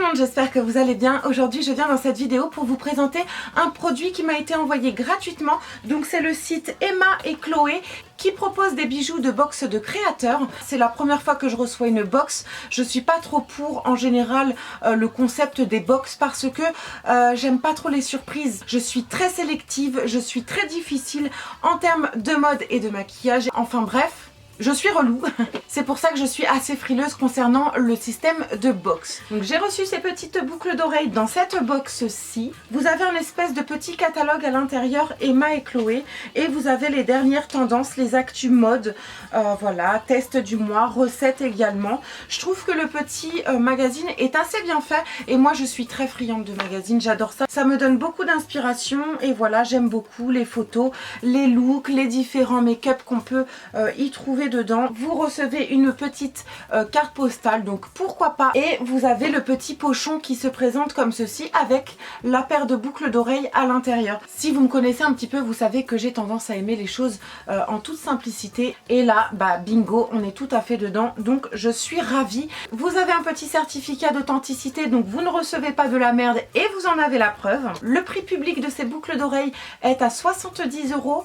monde, j'espère que vous allez bien. Aujourd'hui je viens dans cette vidéo pour vous présenter un produit qui m'a été envoyé gratuitement. Donc c'est le site Emma et Chloé qui propose des bijoux de box de créateurs. C'est la première fois que je reçois une box. Je suis pas trop pour en général le concept des box parce que j'aime pas trop les surprises. Je suis très sélective, je suis très difficile en termes de mode et de maquillage. Enfin bref. Je suis relou, c'est pour ça que je suis assez frileuse concernant le système de box. Donc j'ai reçu ces petites boucles d'oreilles dans cette box-ci. Vous avez un espèce de petit catalogue à l'intérieur Emma et Chloé et vous avez les dernières tendances, les actus mode, voilà, test du mois, recettes également. Je trouve que le petit magazine est assez bien fait et moi je suis très friande de magazines, j'adore ça. Ça me donne beaucoup d'inspiration et voilà, j'aime beaucoup les photos, les looks, les différents make-up qu'on peut y trouver dedans. Vous recevez une petite carte postale, donc pourquoi pas, et vous avez le petit pochon qui se présente comme ceci avec la paire de boucles d'oreilles à l'intérieur. Si vous me connaissez un petit peu, vous savez que j'ai tendance à aimer les choses en toute simplicité et là, bah bingo, on est tout à fait dedans, donc je suis ravie. Vous avez un petit certificat d'authenticité, donc vous ne recevez pas de la merde et vous en avez la preuve. Le prix public de ces boucles d'oreilles est à 70 €,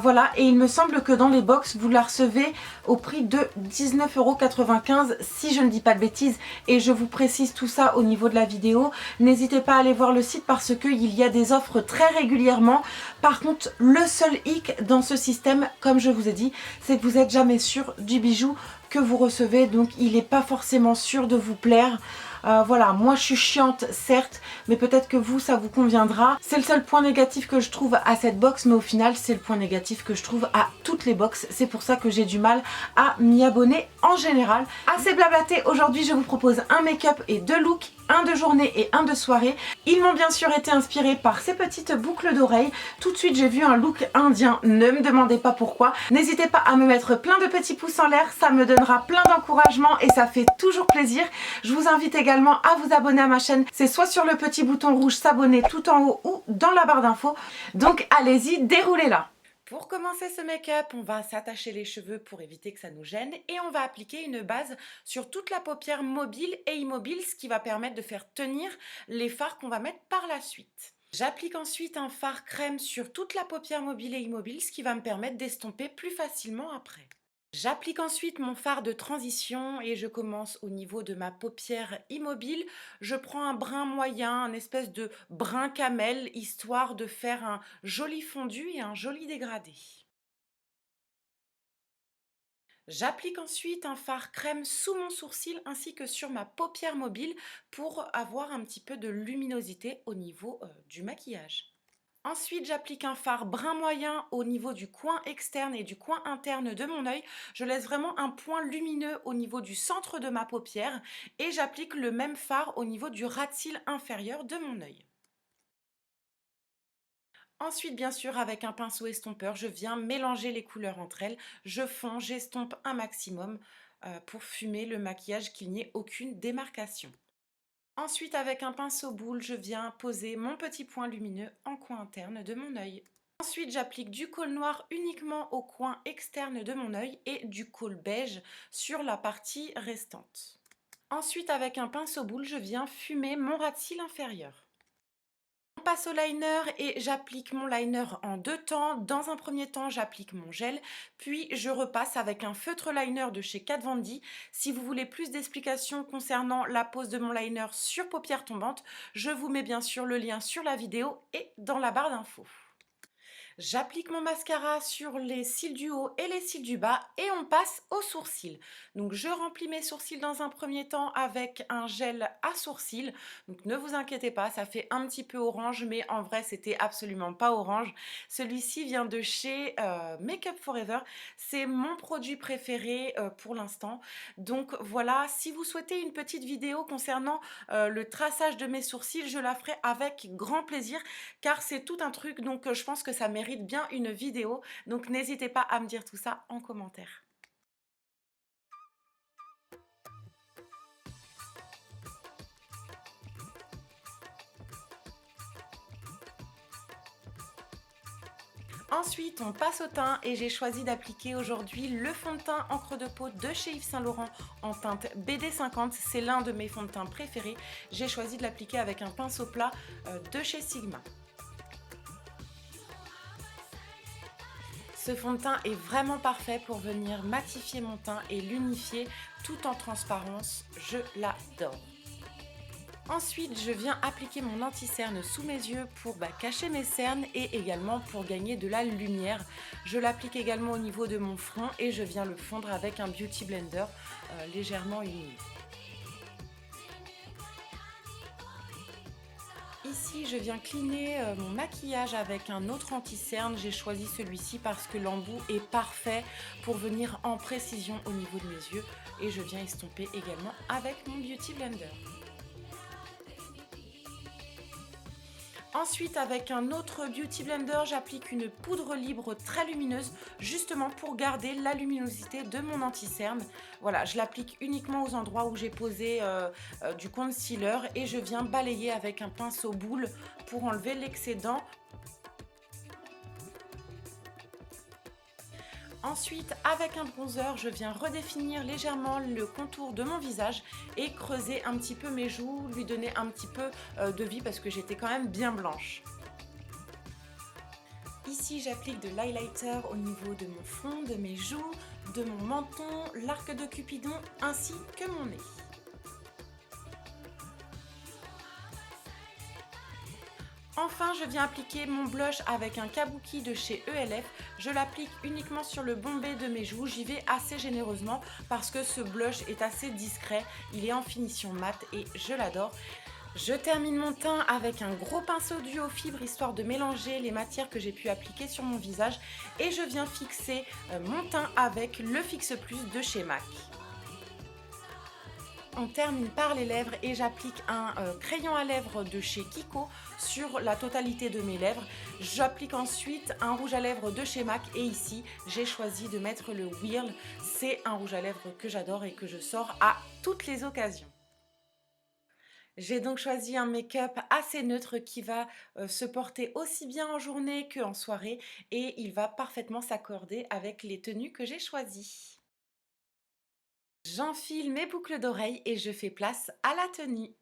voilà, et il me semble que dans les box vous la recevez au prix de 19,95 € si je ne dis pas de bêtises, et je vous précise tout ça au niveau de la vidéo. N'hésitez pas à aller voir le site parce qu'il y a des offres très régulièrement. Par contre, le seul hic dans ce système, comme je vous ai dit, c'est que vous n'êtes jamais sûr du bijou que vous recevez, donc il n'est pas forcément sûr de vous plaire. Voilà, moi je suis chiante certes, mais peut-être que vous ça vous conviendra. C'est le seul point négatif que je trouve à cette box, mais au final c'est le point négatif que je trouve à toutes les box. C'est pour ça que j'ai du mal à m'y abonner en général. Assez blablaté, aujourd'hui je vous propose un make-up et deux looks, un de journée et un de soirée. Ils m'ont bien sûr été inspirés par ces petites boucles d'oreilles. Tout de suite j'ai vu un look indien, ne me demandez pas pourquoi. N'hésitez pas à me mettre plein de petits pouces en l'air, ça me donnera plein d'encouragement et ça fait toujours plaisir. Je vous invite également à vous abonner à ma chaîne, c'est soit sur le petit bouton rouge s'abonner tout en haut ou dans la barre d'infos. Donc allez-y, déroulez-la. Pour commencer ce make-up, on va s'attacher les cheveux pour éviter que ça nous gêne et on va appliquer une base sur toute la paupière mobile et immobile, ce qui va permettre de faire tenir les fards qu'on va mettre par la suite. J'applique ensuite un fard crème sur toute la paupière mobile et immobile, ce qui va me permettre d'estomper plus facilement après. J'applique ensuite mon fard de transition et je commence au niveau de ma paupière immobile. Je prends un brun moyen, un espèce de brun camel, histoire de faire un joli fondu et un joli dégradé. J'applique ensuite un fard crème sous mon sourcil ainsi que sur ma paupière mobile pour avoir un petit peu de luminosité au niveau du maquillage. Ensuite, j'applique un fard brun moyen au niveau du coin externe et du coin interne de mon œil. Je laisse vraiment un point lumineux au niveau du centre de ma paupière et j'applique le même fard au niveau du ras de cils inférieur de mon œil. Ensuite, bien sûr, avec un pinceau estompeur, je viens mélanger les couleurs entre elles. Je fonds, j'estompe un maximum pour fumer le maquillage, qu'il n'y ait aucune démarcation. Ensuite, avec un pinceau boule, je viens poser mon petit point lumineux en coin interne de mon œil. Ensuite, j'applique du col noir uniquement au coin externe de mon œil et du col beige sur la partie restante. Ensuite, avec un pinceau boule, je viens fumer mon ras de cils inférieur. On passe au liner et j'applique mon liner en deux temps. Dans un premier temps, j'applique mon gel, puis je repasse avec un feutre liner de chez Kat Von D. Si vous voulez plus d'explications concernant la pose de mon liner sur paupières tombantes, je vous mets bien sûr le lien sur la vidéo et dans la barre d'infos. J'applique mon mascara sur les cils du haut et les cils du bas et on passe aux sourcils. Donc je remplis mes sourcils dans un premier temps avec un gel à sourcils. Donc ne vous inquiétez pas, ça fait un petit peu orange, mais en vrai c'était absolument pas orange. Celui-ci vient de chez Make Up Forever. C'est mon produit préféré pour l'instant. Donc voilà, si vous souhaitez une petite vidéo concernant le traçage de mes sourcils, je la ferai avec grand plaisir car c'est tout un truc, donc je pense que ça mérite bien une vidéo, donc n'hésitez pas à me dire tout ça en commentaire. Ensuite, on passe au teint et j'ai choisi d'appliquer aujourd'hui le fond de teint encre de peau de chez Yves Saint Laurent en teinte BD50. C'est l'un de mes fonds de teint préférés. J'ai choisi de l'appliquer avec un pinceau plat de chez Sigma. Ce fond de teint est vraiment parfait pour venir matifier mon teint et l'unifier tout en transparence. Je l'adore. Ensuite, je viens appliquer mon anti-cerne sous mes yeux pour cacher mes cernes et également pour gagner de la lumière. Je l'applique également au niveau de mon front et je viens le fondre avec un Beauty Blender légèrement humide. Ici, je viens cleaner mon maquillage avec un autre anti-cerne. J'ai choisi celui-ci parce que l'embout est parfait pour venir en précision au niveau de mes yeux. Et je viens estomper également avec mon Beauty Blender. Ensuite, avec un autre Beauty Blender, j'applique une poudre libre très lumineuse, justement pour garder la luminosité de mon anti-cerne. Voilà, je l'applique uniquement aux endroits où j'ai posé du concealer et je viens balayer avec un pinceau boule pour enlever l'excédent. Ensuite, avec un bronzer, je viens redéfinir légèrement le contour de mon visage et creuser un petit peu mes joues, lui donner un petit peu de vie parce que j'étais quand même bien blanche. Ici, j'applique de l'highlighter au niveau de mon front, de mes joues, de mon menton, l'arc de Cupidon ainsi que mon nez. Enfin, je viens appliquer mon blush avec un Kabuki de chez ELF. Je l'applique uniquement sur le bombé de mes joues. J'y vais assez généreusement parce que ce blush est assez discret. Il est en finition mat et je l'adore. Je termine mon teint avec un gros pinceau duo fibre histoire de mélanger les matières que j'ai pu appliquer sur mon visage. Et je viens fixer mon teint avec le Fix Plus de chez MAC. On termine par les lèvres et j'applique un crayon à lèvres de chez Kiko sur la totalité de mes lèvres. J'applique ensuite un rouge à lèvres de chez MAC et ici j'ai choisi de mettre le Whirl. C'est un rouge à lèvres que j'adore et que je sors à toutes les occasions. J'ai donc choisi un make-up assez neutre qui va se porter aussi bien en journée qu'en soirée et il va parfaitement s'accorder avec les tenues que j'ai choisies. J'enfile mes boucles d'oreilles et je fais place à la tenue.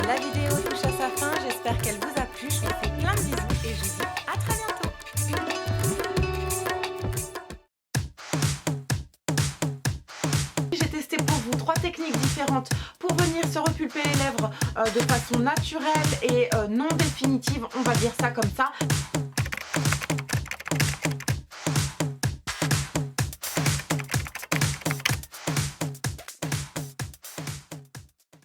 La vidéo touche à sa fin, j'espère qu'elle vous a plu. Je vous fais plein de bisous et je vous dis à très bientôt. J'ai testé pour vous 3 techniques différentes pour venir se repulper les lèvres de façon naturelle et non définitive, on va dire ça comme ça.